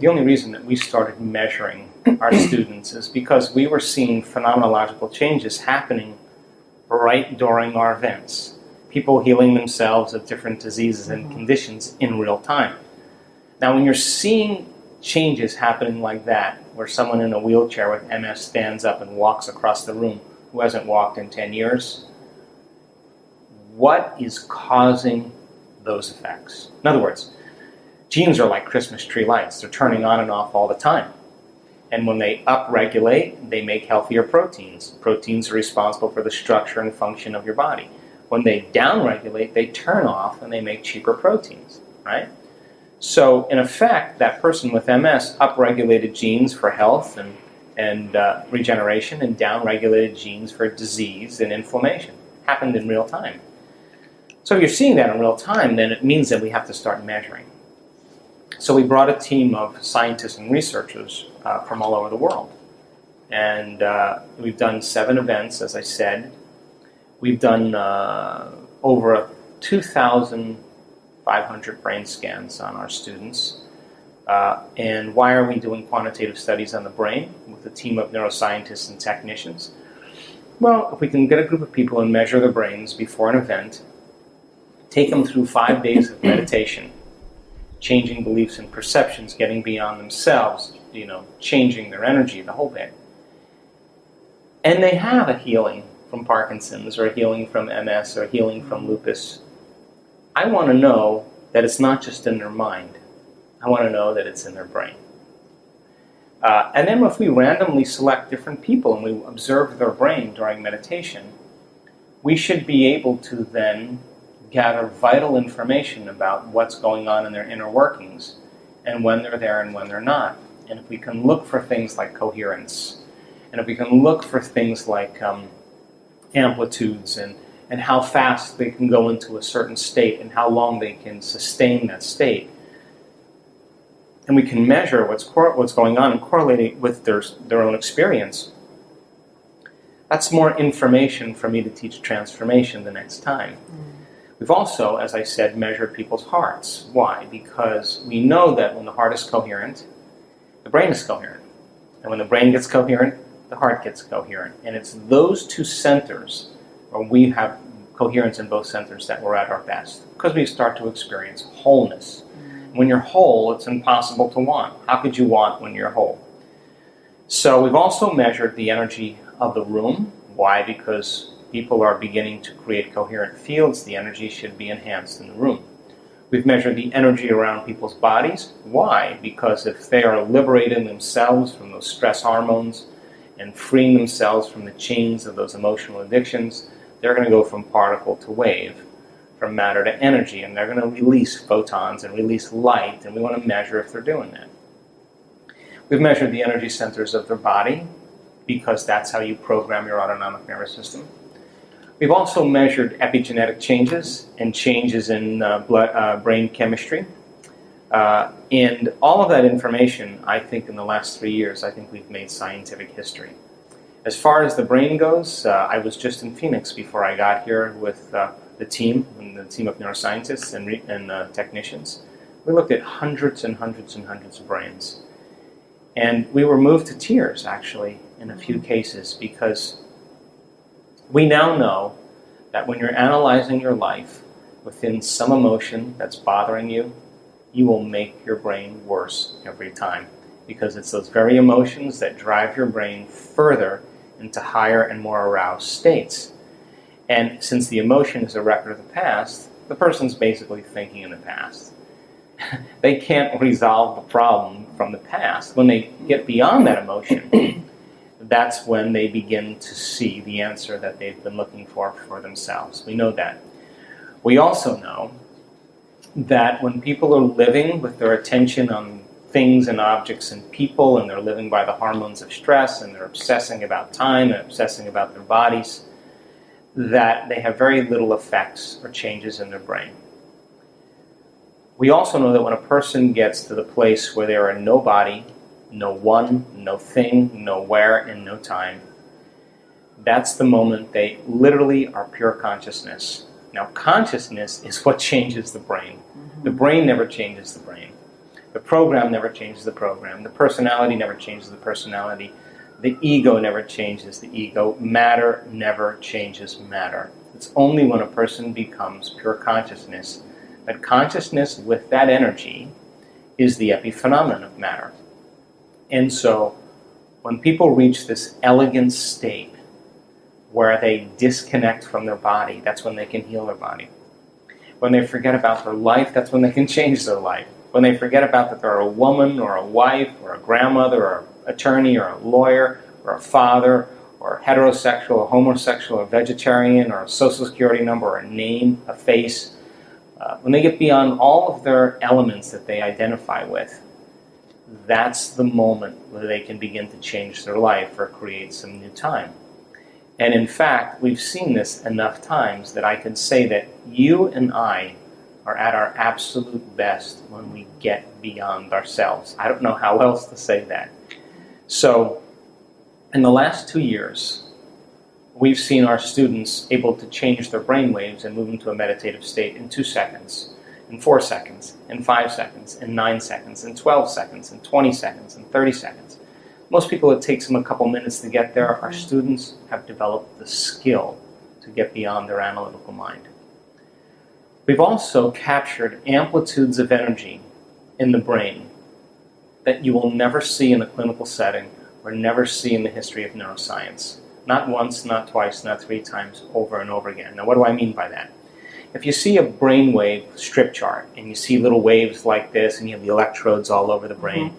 the only reason that we started measuring our students is because we were seeing phenomenological changes happening right during our events. People healing themselves of different diseases and conditions in real time. Now, when you're seeing changes happening like that, where someone in a wheelchair with MS stands up and walks across the room who hasn't walked in 10 years, what is causing those effects? In other words, genes are like Christmas tree lights. They're turning on and off all the time. And when they upregulate, they make healthier proteins. Proteins are responsible for the structure and function of your body. When they downregulate, they turn off and they make cheaper proteins, right? So, in effect, that person with MS upregulated genes for health and regeneration and downregulated genes for disease and inflammation. Happened in real time. So if you're seeing that in real time, then it means that we have to start measuring. So we brought a team of scientists and researchers from all over the world. And we've done 7 events, as I said. We've done over 2,500 brain scans on our students. And why are we doing quantitative studies on the brain with a team of neuroscientists and technicians? Well, if we can get a group of people and measure their brains before an event, take them through 5 days of meditation, changing beliefs and perceptions, getting beyond themselves, changing their energy, the whole bit. And they have a healing from Parkinson's or a healing from MS or a healing from lupus. I want to know that it's not just in their mind. I want to know that it's in their brain. And then if we randomly select different people and we observe their brain during meditation, we should be able to then gather vital information about what's going on in their inner workings and when they're there and when they're not. And if we can look for things like coherence, and if we can look for things like amplitudes and how fast they can go into a certain state and how long they can sustain that state, and we can measure what's going on and correlate it with their own experience, that's more information for me to teach transformation the next time. We've also, as I said, measured people's hearts. Why? Because we know that when the heart is coherent, the brain is coherent. And when the brain gets coherent, the heart gets coherent. And it's those 2 centers, where we have coherence in both centers, that we're at our best. Because we start to experience wholeness. When you're whole, it's impossible to want. How could you want when you're whole? So we've also measured the energy of the room. Why? Because people are beginning to create coherent fields. The energy should be enhanced in the room. We've measured the energy around people's bodies. Why? Because if they are liberating themselves from those stress hormones and freeing themselves from the chains of those emotional addictions, they're going to go from particle to wave, from matter to energy, and they're going to release photons and release light, and we want to measure if they're doing that. We've measured the energy centers of their body, because that's how you program your autonomic nervous system. We've also measured epigenetic changes and changes in brain chemistry. And all of that information, I think in the last 3 years, I think we've made scientific history. As far as the brain goes, I was just in Phoenix before I got here with the team of neuroscientists and technicians. We looked at hundreds and hundreds and hundreds of brains. And we were moved to tears, actually, in a few cases, because we now know that when you're analyzing your life within some emotion that's bothering you, you will make your brain worse every time, because it's those very emotions that drive your brain further into higher and more aroused states. And since the emotion is a record of the past, the person's basically thinking in the past. They can't resolve the problem from the past. When they get beyond that emotion, that's when they begin to see the answer that they've been looking for themselves. We know that. We also know that when people are living with their attention on things and objects and people, and they're living by the hormones of stress, and they're obsessing about time and obsessing about their bodies, that they have very little effects or changes in their brain. We also know that when a person gets to the place where they are no body, no one, no thing, no where, and no time, that's the moment they literally are pure consciousness. Now, consciousness is what changes the brain. The brain never changes the brain. The program never changes the program. The personality never changes the personality. The ego never changes the ego. Matter never changes matter. It's only when a person becomes pure consciousness that consciousness with that energy is the epiphenomenon of matter. And so when people reach this elegant state where they disconnect from their body, that's when they can heal their body. When they forget about their life, that's when they can change their life. When they forget about that they're a woman or a wife or a grandmother or an attorney or a lawyer or a father or heterosexual or homosexual or vegetarian or a social security number or a name, a face, when they get beyond all of their elements that they identify with, that's the moment where they can begin to change their life or create some new time. And in fact, we've seen this enough times that I can say that you and I are at our absolute best when we get beyond ourselves. I don't know how else to say that. So, in the last 2 years, we've seen our students able to change their brainwaves and move into a meditative state in 2 seconds, in 4 seconds, in 5 seconds, in 9 seconds, in 12 seconds, in 20 seconds, in 30 seconds. Most people, it takes them a couple minutes to get there. Our students have developed the skill to get beyond their analytical mind. We've also captured amplitudes of energy in the brain that you will never see in a clinical setting or never see in the history of neuroscience. Not once, not twice, not 3 times, over and over again. Now, what do I mean by that? If you see a brainwave strip chart and you see little waves like this and you have the electrodes all over the brain,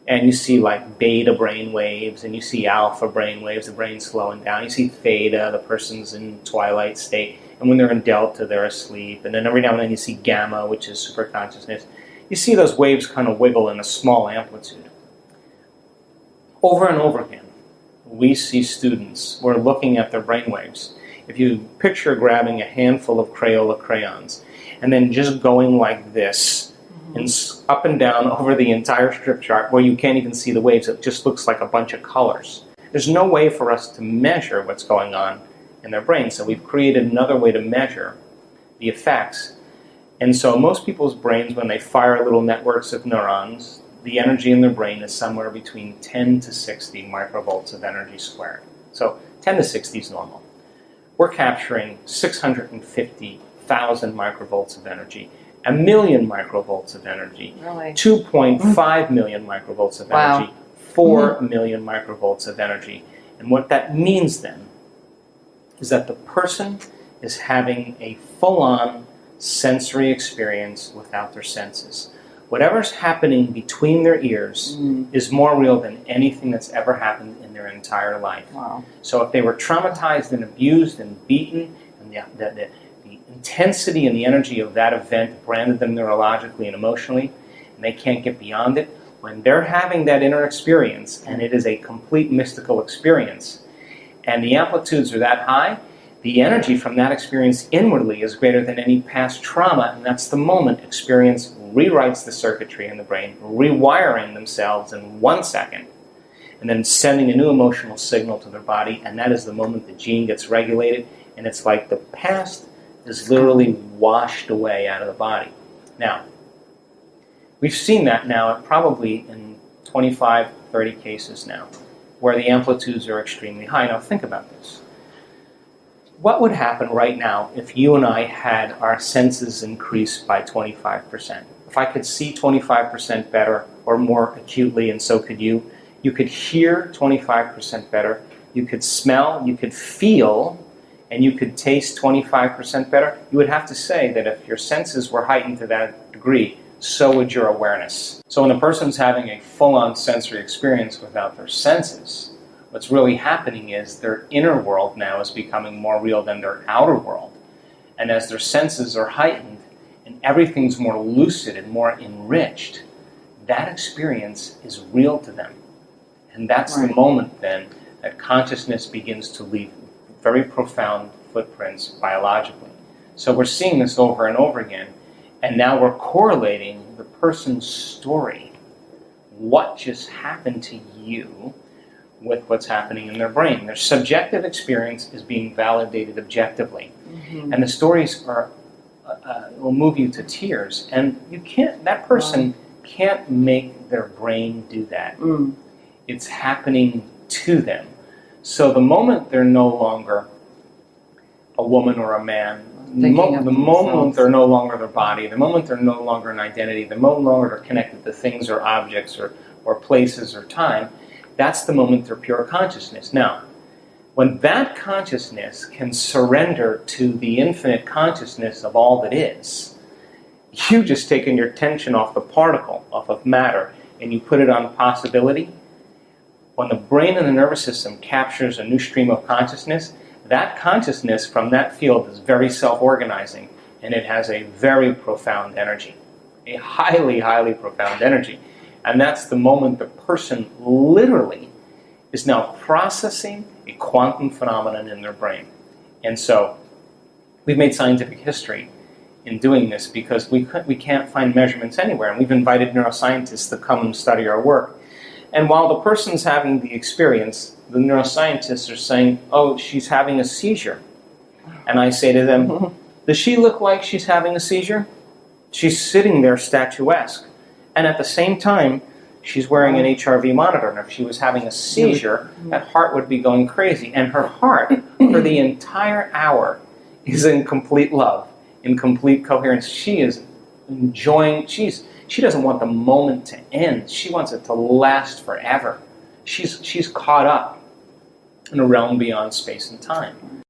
and you see like beta brain waves, and you see alpha brain waves, the brain's slowing down. You see theta, the person's in twilight state, and when they're in delta, they're asleep. And then every now and then you see gamma, which is super consciousness. You see those waves kind of wiggle in a small amplitude. Over and over again, we see students, we're looking at their brain waves. If you picture grabbing a handful of Crayola crayons and then just going like this, and up and down over the entire strip chart where you can't even see the waves, it just looks like a bunch of colors. There's no way for us to measure what's going on in their brain, so we've created another way to measure the effects. And so most people's brains, when they fire little networks of neurons, the energy in their brain is somewhere between 10 to 60 microvolts of energy squared. So 10 to 60 is normal. We're capturing 650,000 microvolts of energy. 1 million microvolts of energy, Really? 2.5 million microvolts of energy, 4 million microvolts of energy. And what that means then is that the person is having a full-on sensory experience without their senses. Whatever's happening between their ears is more real than anything that's ever happened in their entire life. Wow. So if they were traumatized and abused and beaten, and the intensity and the energy of that event branded them neurologically and emotionally, and they can't get beyond it, when they're having that inner experience, and it is a complete mystical experience, and the amplitudes are that high, the energy from that experience inwardly is greater than any past trauma, and that's the moment experience rewrites the circuitry in the brain, rewiring themselves in 1 second, and then sending a new emotional signal to their body, and that is the moment the gene gets regulated, and it's like the past is literally washed away out of the body. Now, we've seen that now probably in 25, 30 cases now, where the amplitudes are extremely high. Now think about this. What would happen right now if you and I had our senses increased by 25%? If I could see 25% better or more acutely, and so could you could hear 25% better, you could smell, you could feel, and you could taste 25% better, you would have to say that if your senses were heightened to that degree, so would your awareness. So when a person's having a full-on sensory experience without their senses, what's really happening is their inner world now is becoming more real than their outer world. And as their senses are heightened and everything's more lucid and more enriched, that experience is real to them. And that's the moment then that consciousness begins to leave very profound footprints biologically. So we're seeing this over and over again, and now we're correlating the person's story, what just happened to you, with what's happening in their brain. Their subjective experience is being validated objectively. And the stories will move you to tears, and you can't, that person can't make their brain do that. It's happening to them. So the moment they're no longer a woman or a man, the moment they're no longer their body, the moment they're no longer an identity, the moment no longer they're connected to things or objects or places or time, that's the moment they're pure consciousness. Now, when that consciousness can surrender to the infinite consciousness of all that is, you've just taken your attention off the particle, off of matter, and you put it on possibility. When the brain and the nervous system captures a new stream of consciousness, that consciousness from that field is very self-organizing, and it has a very profound energy, a highly, highly profound energy. And that's the moment the person literally is now processing a quantum phenomenon in their brain. And so we've made scientific history in doing this because we can't find measurements anywhere. And we've invited neuroscientists to come and study our work. And while the person's having the experience, the neuroscientists are saying, oh, she's having a seizure. And I say to them, does she look like she's having a seizure? She's sitting there statuesque. And at the same time, she's wearing an HRV monitor. And if she was having a seizure, that heart would be going crazy. And her heart, for the entire hour, is in complete love, in complete coherence. She is enjoying, she doesn't want the moment to end. She wants it to last forever. She's caught up in a realm beyond space and time.